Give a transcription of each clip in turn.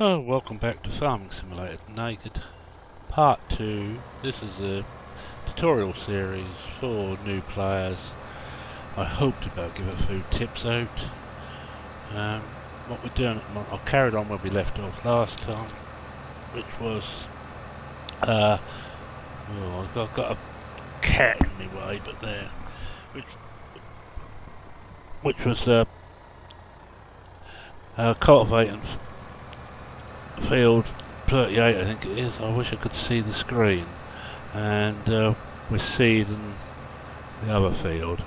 Oh, welcome back to Farming Simulator Naked Part 2. This is a tutorial series for new players. I hope to be able to give a few tips out. What we're doing at the moment, I carried on where we left off last time, which was I've got a cat in my way, but there, which was cultivating field 38, I think it is. I wish I could see the screen. And we're seeding the other field.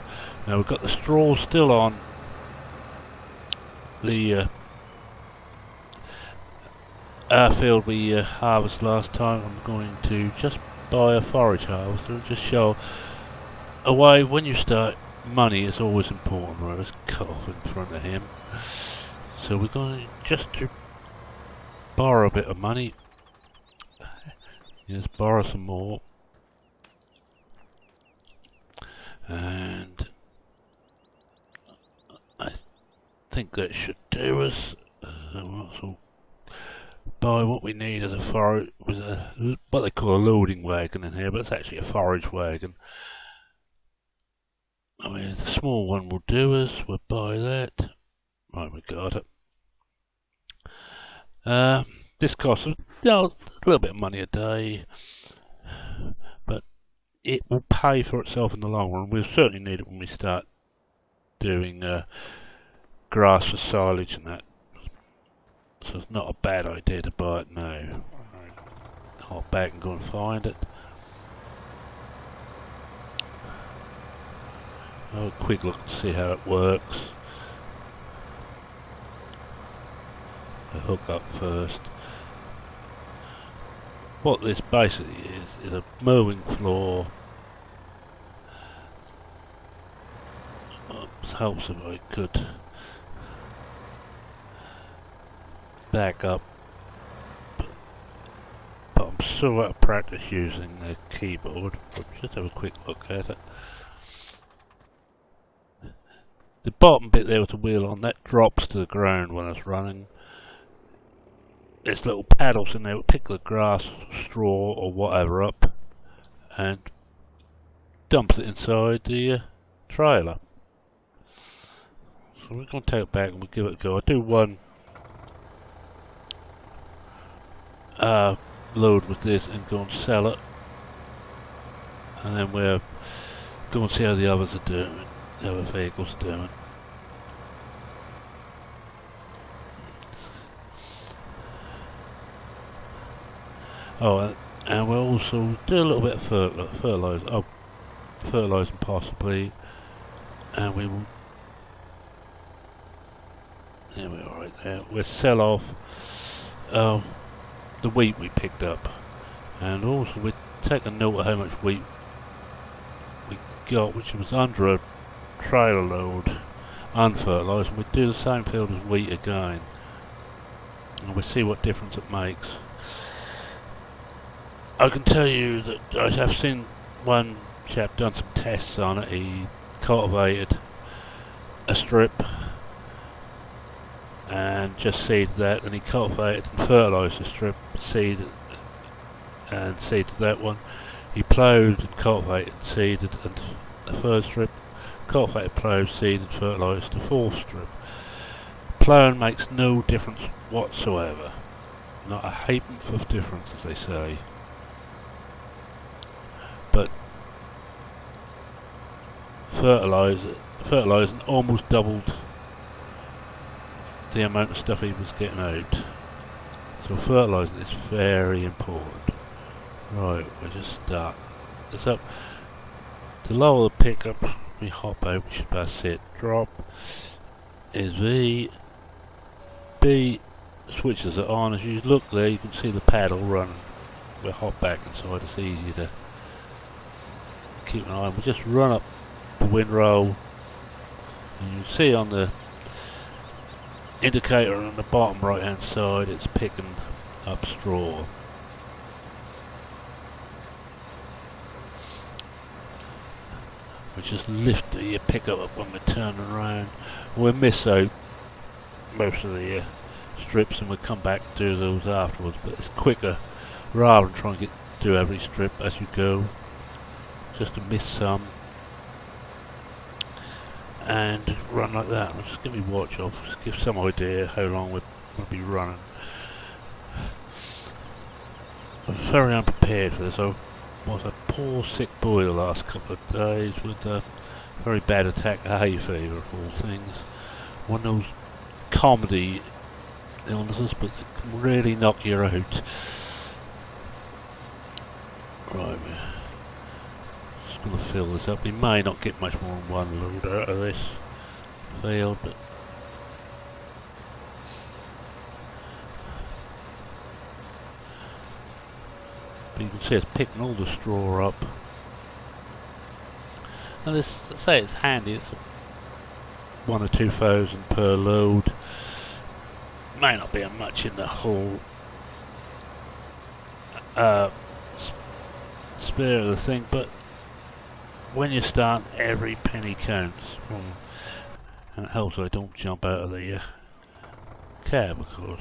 Now we've got the straw still on the our field we harvested last time. I'm going to just buy a forage harvester and just show a way when you start. Money is always important. Right, let's cut off in front of him. So we're going to borrow a bit of money. Yes, borrow some more. And I think that should do us. We'll also buy what we need as a forage, with what they call a loading wagon in here, but it's actually a forage wagon. I mean, the small one will do us. We'll buy that. Right, we got it. This costs a little bit of money a day, but it will pay for itself in the long run. We'll certainly need it when we start doing grass for silage and that. So it's not a bad idea to buy it now. Hop back and go and find it. Have a quick look and see how it works. The hook up first. What this basically is a mowing floor. Helps if I could back up, but I'm so out of practice using the keyboard. But just have a quick look at it. The bottom bit there with the wheel on, that drops to the ground when it's running. There's little paddles in there that pick the grass, straw or whatever up and dumps it inside the trailer. So we're going to take it back and we'll give it a go. I do one load with this and go and sell it, and then we'll go and see how the others are doing, the other vehicles are doing. Oh, and we'll also do a little bit of fertilising possibly, and we will. There we are, right there. We'll sell off the wheat we picked up, and also we'll take a note of how much wheat we got, which was under a trailer load, unfertilised, and we'll do the same field as wheat again, and we'll see what difference it makes. I can tell you that I have seen one chap done some tests on it. He cultivated a strip and just seeded that, and he cultivated and fertilised the strip, seeded and seeded that one. He ploughed and cultivated and seeded and the third strip, cultivated, ploughed, seeded, fertilised the fourth strip. Ploughing makes no difference whatsoever. Not a ha'porth of difference, as they say. But fertilising almost doubled the amount of stuff he was getting out. So fertilising is very important. Right, we'll just start this up. To lower the pickup, we hop out, we should about sit. Drop is V. B switches it on. As you look there, you can see the paddle running. We'll hop back inside, it's easy to keep an eye on. We just run up the windrow, and you see on the indicator on the bottom right hand side it's picking up straw. We just lift the pickup up when we're turning around. We'll miss out most of the strips, and we'll come back and do those afterwards. But it's quicker rather than trying to do every strip as you go, just to miss some and run like that. I'll just give me watch off, just give some idea how long we'll be running. I'm very unprepared for this. I was a poor sick boy the last couple of days with a very bad attack of hay fever of all things. One of those comedy illnesses, but it can really knock you out. Right, just going to fill this up. We may not get much more than one load out of this field, but you can see it's picking all the straw up. Now this, let's say it's handy, it's 1 or 2 thousand per load. May not be much in the whole spare of the thing, but when you start, every penny counts. And it helps I don't jump out of the cab, of course.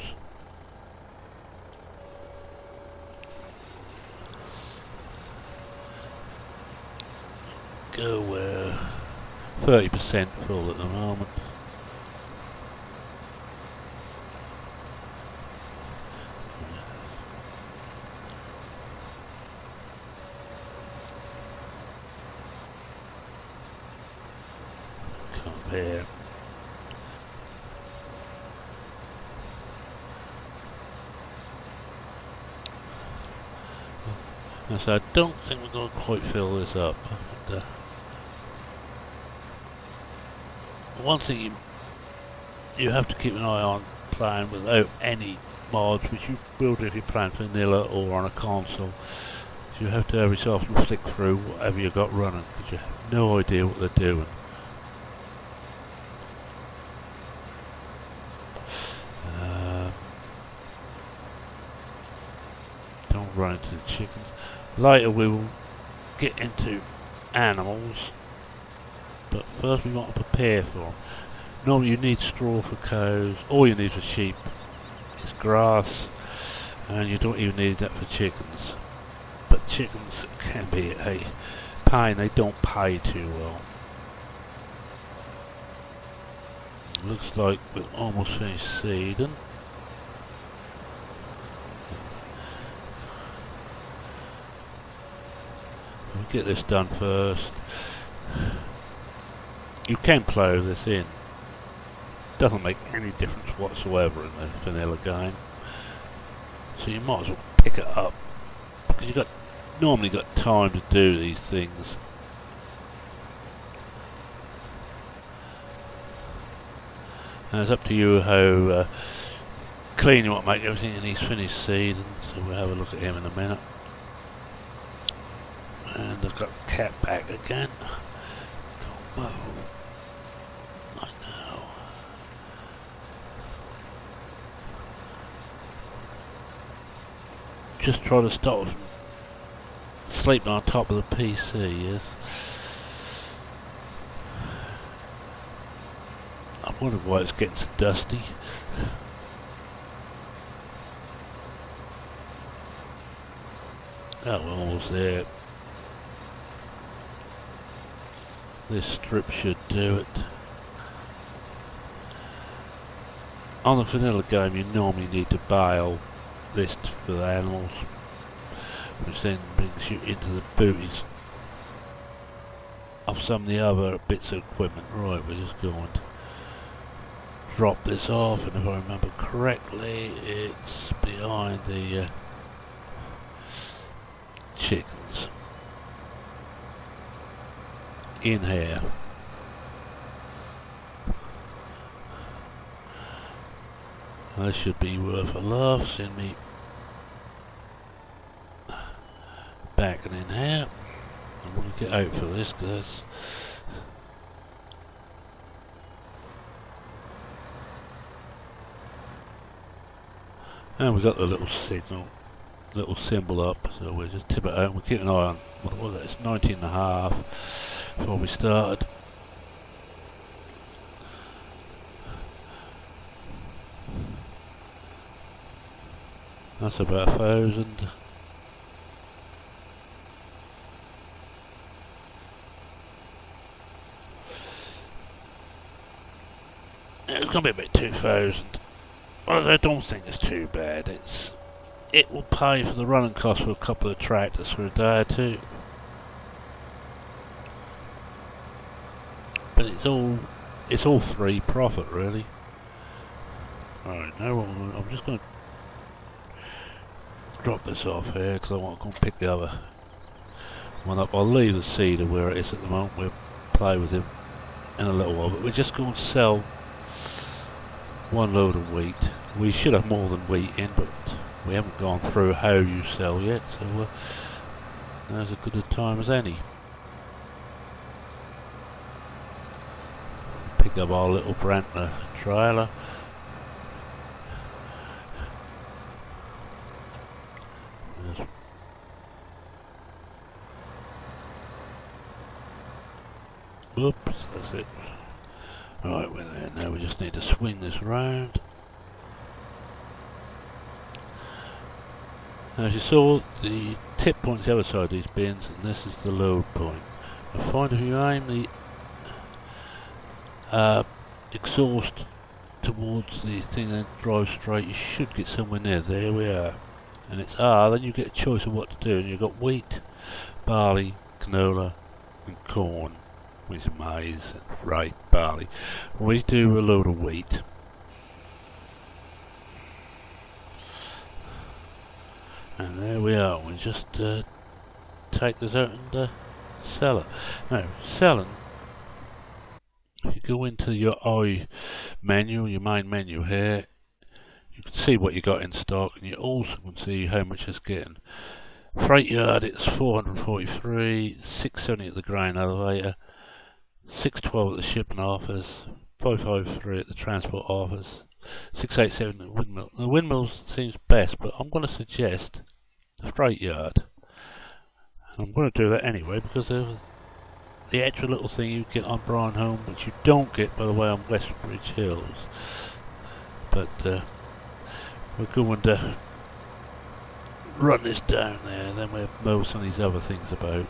Go 30% full at the moment. Compare. And so I don't think we're going to quite fill this up. But, one thing you have to keep an eye on playing without any mods, which you will do if you're playing vanilla or on a console. You have to every so often flick through whatever you've got running, because you have no idea what they're doing. Don't run into the chickens. Later we will get into animals, but first we want to prepare for them. Normally you need straw for cows, all you need for sheep is grass, and you don't even need that for chickens. But chickens can be a pain, they don't pay too well. Looks like we've almost finished seeding. We'll get this done first. You can plough this in. Doesn't make any difference whatsoever in the vanilla game. So you might as well pick it up, because you've normally got time to do these things. And it's up to you how clean you want to make everything, and he's finished seeding, so we'll have a look at him in a minute. And I've got the cat back again. Whoa. I know. Just try to stop from sleeping on top of the PC, yes. I wonder why it's getting so dusty. Oh, we're almost there. This strip should do it. On the vanilla game you normally need to bale this for the animals, which then brings you into the booties of some of the other bits of equipment. Right, we're just going to drop this off, and if I remember correctly it's behind the chickens in here. That should be worth a laugh. Send me back and in here. I'm going to get out for this, because and we got the little signal, little symbol up, so we'll just tip it out and we'll keep an eye on what was it, it's 19.5 before we started. That's about 1,000. It's gonna be about 2,000. Well, I don't think it's too bad. It will pay for the running costs for a couple of tractors for a day or two. But it's all free profit really. Alright, now I'm just going to drop this off here because I want to go and pick the other one up. I'll leave the cedar where it is at the moment. We'll play with him in a little while, but we're just going to sell one load of wheat. We should have more than wheat in, but we haven't gone through how you sell yet, so now's as good a time as any. Pick up our little Brantner trailer. Oops, that's it. Right, we're there now. We just need to swing this round. As you saw, the tip point's the other side of these bins, and this is the load point. I find if you aim the exhaust towards the thing and drive straight, you should get somewhere near. There we are. And it's R, then you get a choice of what to do. And you've got wheat, barley, canola, and corn. Which is maize, right, barley. We do a load of wheat. And there we are. We just take this out and sell it. Now, selling, if you go into your I menu, your main menu here, you can see what you got in stock, and you also can see how much it's getting. Freight yard, it's 443, 670 at the grain elevator, 612 at the shipping office, 553 at the transport office, 687 at the windmill. The windmill seems best, but I'm going to suggest the freight yard. And I'm going to do that anyway because of the extra little thing you get on Brineholme, which you don't get, by the way, on Westbridge Hills. But we're going to run this down there, and then we'll mow some of these other things about.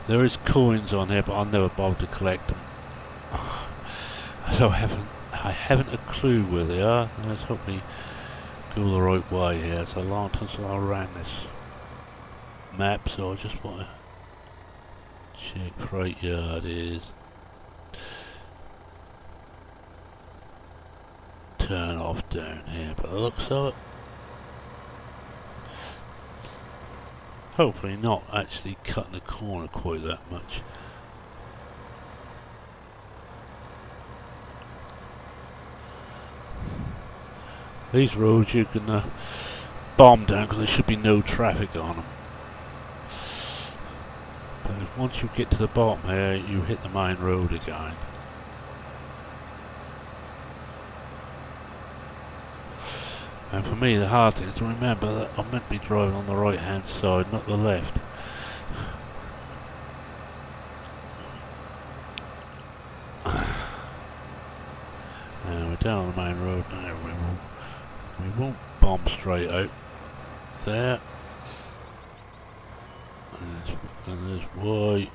There is coins on here, but I'll never bother to collect them. So I haven't a clue where they are. Let's hope we go the right way here. It's a long time since I ran this map, so I just want to check. Freight yard is turn off down here, by the looks of it. Hopefully not actually cutting the corner quite that much. These roads you can bomb down because there should be no traffic on them. But once you get to the bottom here, you hit the main road again. And for me, the hard thing is to remember that I'm meant to be driving on the right hand side, not the left. Now we're down on the main road now. We won't bomb straight out there. And there's white.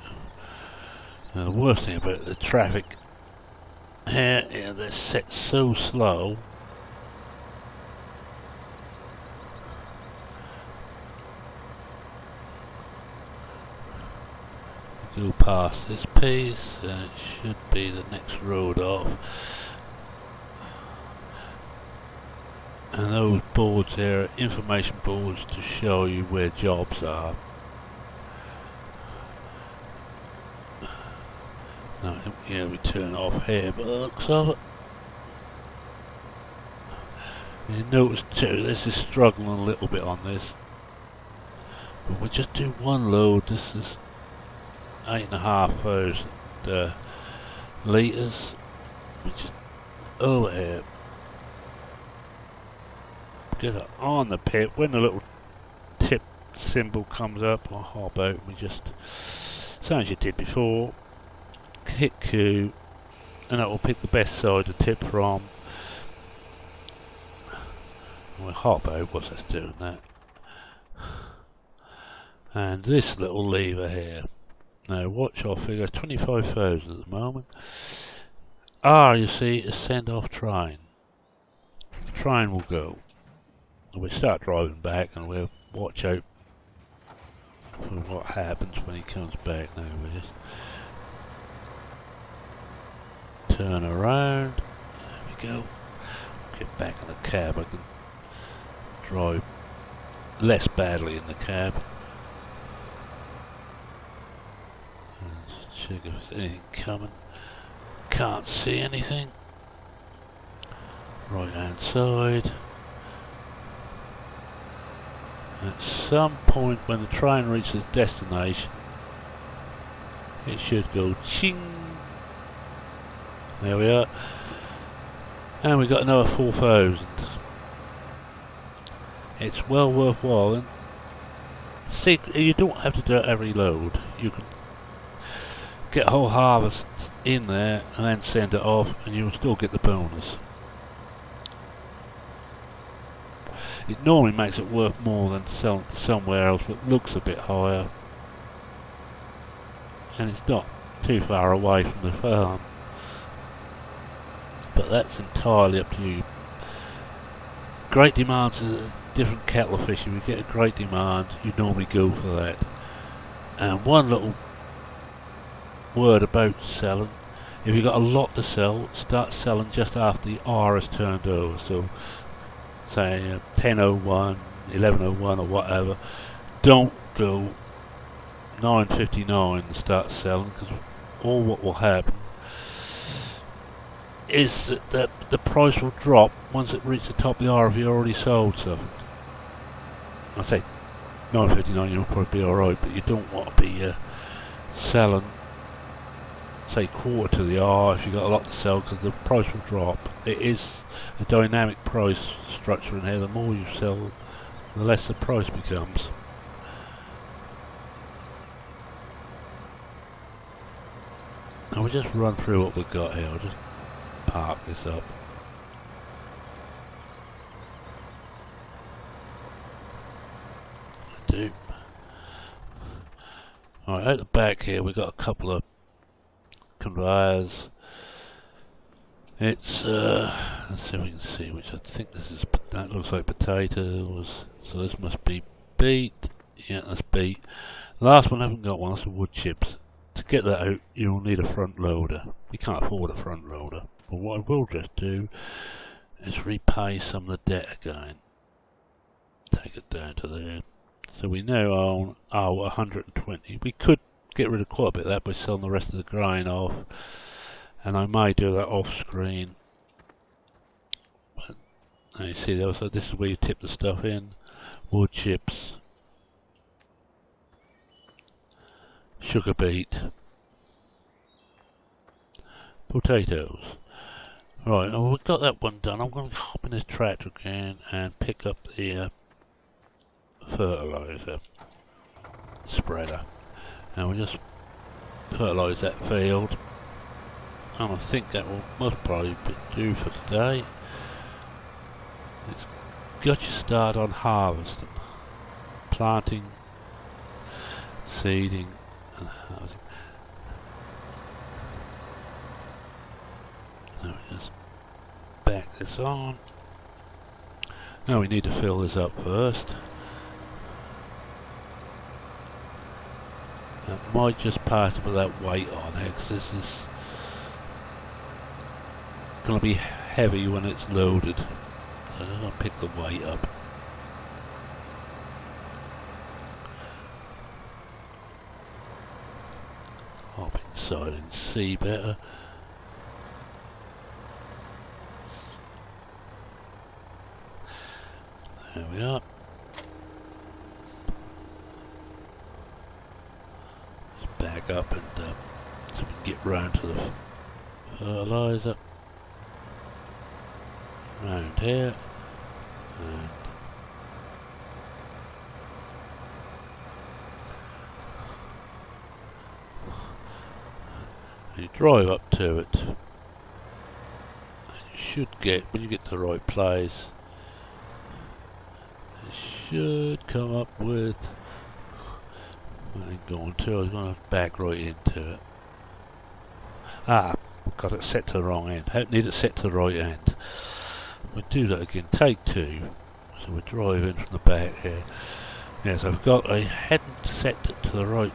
Now the worst thing about the traffic here is they're set so slow. Go past this piece and it should be the next road off. And those boards here are information boards to show you where jobs are. Now, yeah, we turn off here, but the looks of it. You notice too, this is struggling a little bit on this. But we'll just do one load. This is 8,500 litres, which is over here. Get it on the pit. When the little tip symbol comes up, I'll hop out and we just, same as you did before, hit Q, and that will pick the best side to tip from. We'll hop out whilst that's doing that. And this little lever here. Now watch our figure, 25,000 at the moment. R, you see, is send off train. The train will go. And we start driving back and we'll watch out for what happens when he comes back. Now we just turn around. There we go. Get back in the cab. I can drive less badly in the cab. Let's check if there's anything coming. Can't see anything. Right hand side. At some point when the train reaches destination, it should go ching. There we are. And we got another 4,000. It's well worthwhile. And see, you don't have to do it every load. You can get a whole harvest in there and then send it off, and you'll still get the bonus. It normally makes it worth more than selling somewhere else that looks a bit higher, and it's not too far away from the farm. But that's entirely up to you. Great demands are different kettle of fish. If you get a great demand, you normally go for that. And one little word about selling: if you've got a lot to sell, start selling just after the R is turned over. So say 10:01, 11:01 or whatever. Don't go 9:59 and start selling, because all what will happen is that the price will drop once it reaches the top of the R if you already sold something. I say 9:59, you'll probably be alright, but you don't want to be selling say quarter to the R if you've got a lot to sell, because the price will drop. It is a dynamic price structure in here. The more you sell, the less the price becomes. Now we'll just run through what we've got here. I'll just park this up. I do. Alright, at the back here we've got a couple of conveyors. It's let's see if we can see which. I think this is, that looks like potatoes, so this must be beet. Yeah, that's beet. The last one I haven't got one, that's the wood chips. To get that out you'll need a front loader. You can't afford a front loader, but what I will just do is repay some of the debt again. Take it down to there. So we now own 120. We could get rid of quite a bit of that by selling the rest of the grain off, and I may do that off screen. But now you see there, so this is where you tip the stuff in. Wood chips, sugar beet, potatoes. Right, well, we've got that one done. I'm going to hop in this tractor again and pick up the fertilizer spreader, and we'll just fertilise that field. And I think that will most probably do for today. It's got you started on harvesting, planting, seeding and housing. Now we just back this on. Now we need to fill this up first. That might just pass it with that weight on it, because this is going to be heavy when it's loaded. So I'm going to pick the weight up. Hop inside and see better. There we are. Just back up and so we can get round to the fertilizer. Round here. And you drive up to it. should get, when you get to the right place, it should come up with, I ain't going to, I was going to back right into it. Ah, got it set to the wrong end. Need it set to the right end. We'll do that again, take 2. So we're driving from the back here. Yes, I hadn't set it to the right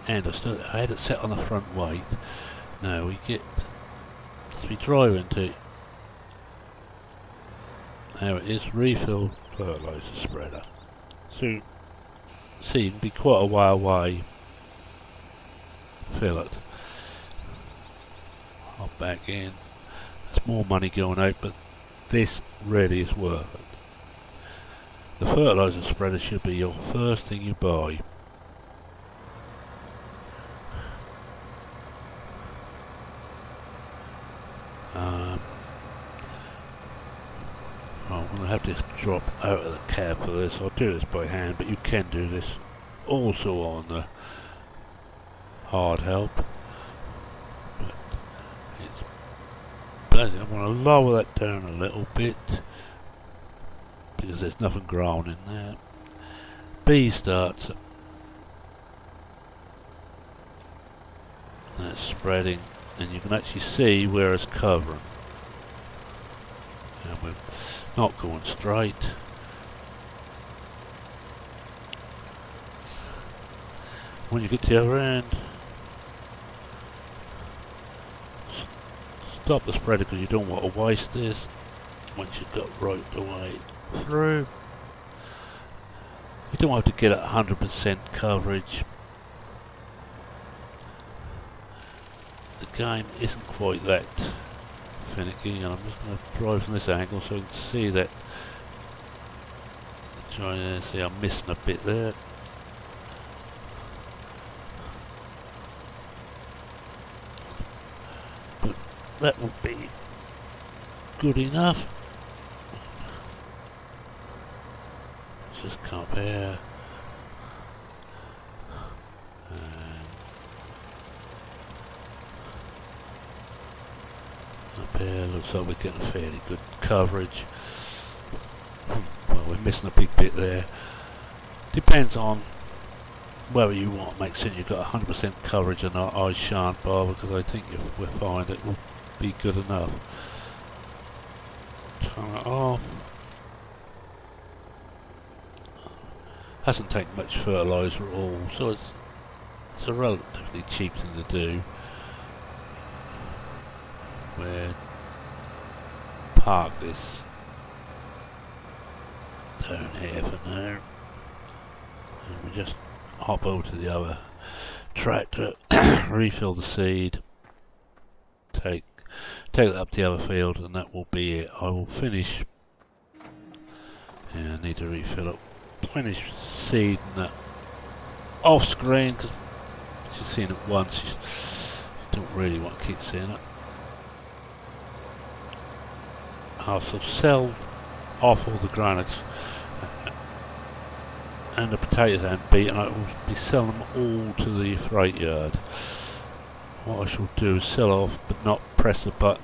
end. I had it set on the front weight. Now we get to be driving to, now it is refill fertilizer spreader. So see, you can be quite a way away. Fill it. Hop back in. There's more money going out, but this really is worth it. The fertilizer spreader should be your first thing you buy. I'm going to have to drop out of the cab for this. I'll do this by hand, but you can do this also on the hard help. But it's pleasant. I'm going to lower that down a little bit because there's nothing growing in there. B starts. That's spreading, and you can actually see where it's covering. And we're not going straight. When you get to the other end, stop the spreader because you don't want to waste this. Once you've got right the way through, you don't have to get 100% coverage. The game isn't quite that finicky, and I'm just going to drive from this angle so you can see that. Try to see I'm missing a bit there. But that will be good enough. Let's just come up here. Up here, looks like we're getting fairly good coverage. Well, we're missing a big bit there. Depends on whether you want to make sure you've got 100% coverage or not. I shan't bother because I think if we're fine, it will be good enough. Turn it off. Hasn't taken much fertilizer at all, so it's a relatively cheap thing to do. We'll park this down here for now, and we just hop over to the other tractor, refill the seed, take it up the other field, and that will be it. I will finish. Yeah, I need to refill up. Finish seeding that off screen because she's seen it once. You don't really want to keep seeing it. I'll sell off all the granites and the potatoes and beet, and I will be selling them all to the freight yard. What I shall do is sell off but not press the button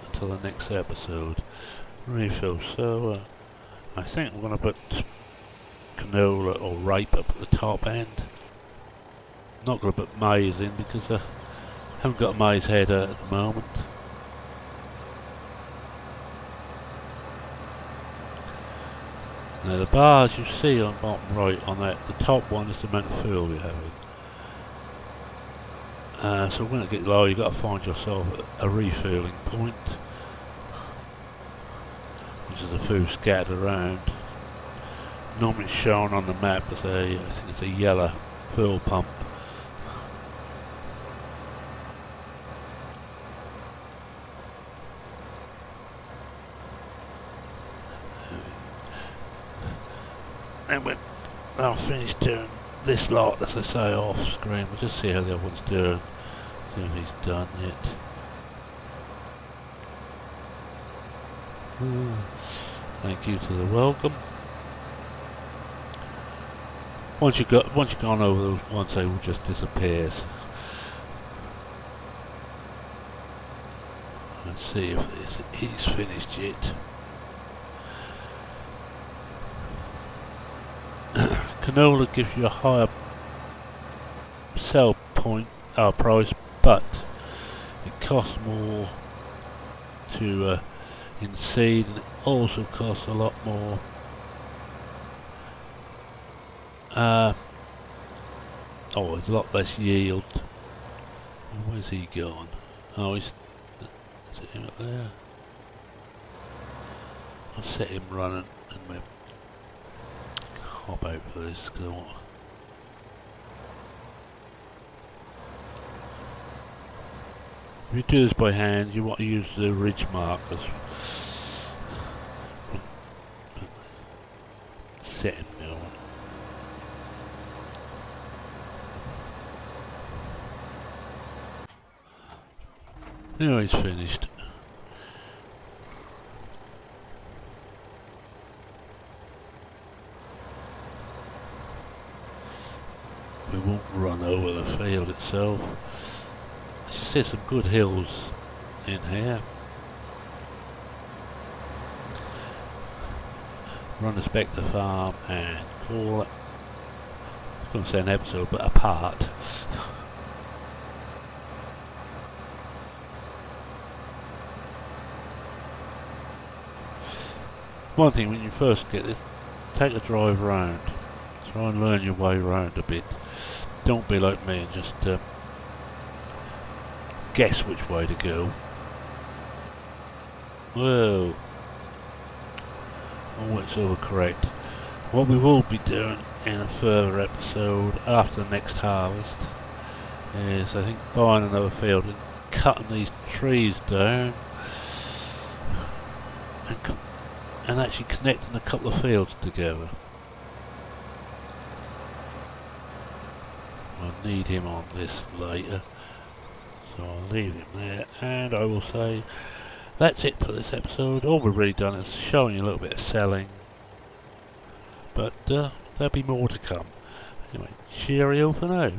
until the next episode. Refill. So I think we're going to put canola or rape up at the top end. Not going to put maize in because I haven't got a maize header at the moment. Now the bars you see on bottom right on that, the top one is the amount of fuel you're having. So when it gets low, you've got to find yourself a refueling point, which is the food scattered around. Normally it's shown on the map as I think it's a yellow fuel pump. And when I'll finish doing this lot, as I say, off screen, we'll just see how the other one's doing. See if he's done yet. Thank you to the welcome. Once you've gone over those ones, they will just disappear. Let's see if it's finished yet. Canola gives you a higher sell point price, but it costs more to in seed, and it also costs a lot more it's a lot less yield. Where's he gone? Oh, is it him up there? I'll set him running and we'll hop out for this because I want. If you do this by hand, you want to use the ridge markers. Set him now. Anyway, he's finished. We won't run over the field itself. As you see, some good hills in here. Run us back to the farm and call it. I was going to say an episode, but a part. One thing when you first get this, take a drive round. Try and learn your way round a bit. Don't be like me and just guess which way to go. Whoa. Always overcorrect. What we will be doing in a further episode after the next harvest is, I think, buying another field and cutting these trees down and actually connecting a couple of fields together. I'll need him on this later, so I'll leave him there, and I will say that's it for this episode. All we've really done is showing you a little bit of selling, but there'll be more to come. Anyway, cheerio for now.